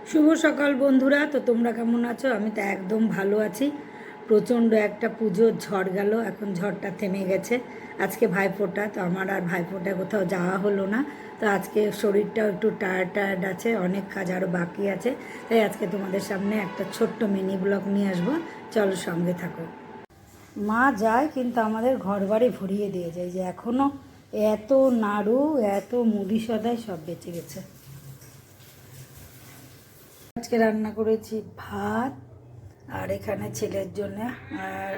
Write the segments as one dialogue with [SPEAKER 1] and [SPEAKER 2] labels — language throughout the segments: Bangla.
[SPEAKER 1] শুভ সকাল বন্ধুরা। তো তোমরা কেমন আছো? আমি তো একদম ভালো আছি। প্রচণ্ড একটা পুজোর ঝড় গেল, এখন ঝড়টা থেমে গেছে। আজকে ভাইফোঁটা, তো আমার আর ভাইফোঁটা কোথাও যাওয়া হলো না। তো আজকে শরীরটাও একটু টায়ার্ড টায়ার্ড আছে, অনেক কাজ আরও বাকি আছে। তাই আজকে তোমাদের সামনে একটা ছোট্ট মিনি ব্লগ নিয়ে আসবো, চলো সঙ্গে থাকো। মা যায় কিন্তু আমাদের ঘর বাড়ি ভরিয়ে দিয়ে যায়, যে এখনও এত নাড়ু, এত মুদি সদাই সব বেঁচে গেছে। আজকে রান্না করেছি ভাত, আর এখানে ছেলের জন্য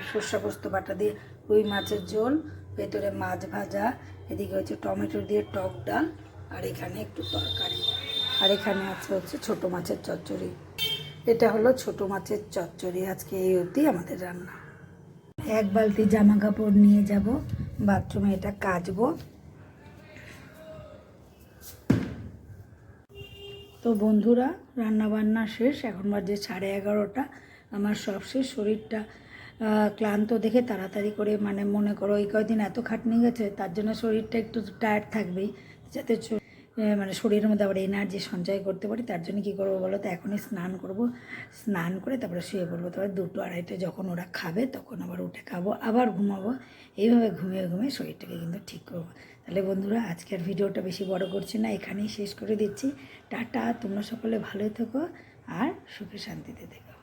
[SPEAKER 1] সর্ষে পোস্ত বাটা দিয়ে রুই মাছের ঝোল, ভেতরে মাছ ভাজা, এদিকে হচ্ছে টমেটো দিয়ে টক ডাল, আর এখানে একটু তরকারি, আর এখানে হচ্ছে ছোটো মাছের চচ্চড়ি। এটা হলো ছোটো মাছের চচ্চড়ি। আজকে এই অবধি আমাদের রান্না। এক বালতি জামা কাপড় নিয়ে যাব বাথরুমে, এটা কাচবো। তো বন্ধুরা, রান্নাবান্না শেষ, এখন বাজে 11:30। আমার সব শেষ। শরীরটা ক্লান্ত দেখে তাড়াতাড়ি করে, মানে মনে করো এই কয়দিন এত খাটনি গেছে, তার জন্য শরীরটা একটু টায়ার্ড থাকবেই, যাতে মানে শরীরের মধ্যে আবার এনার্জি সঞ্চয় করতে পারি। তার জন্য কী করবো বলো তো, এখনই স্নান করব। স্নান করে তারপরে শুয়ে পড়বো। তারপরে 2-2:30 যখন ওরা খাবে তখন আবার উঠে খাবো, আবার ঘুমাবো। এইভাবে ঘুমিয়ে ঘুমিয়ে শরীরটাকে কিন্তু ঠিক করবো। তাহলে বন্ধুরা, আজকের ভিডিওটা বেশি বড় করছি না, এখানেই শেষ করে দিচ্ছি। টাটা, তোমরা সকলে ভালো থেকো আর সুখে শান্তিতে থেকো।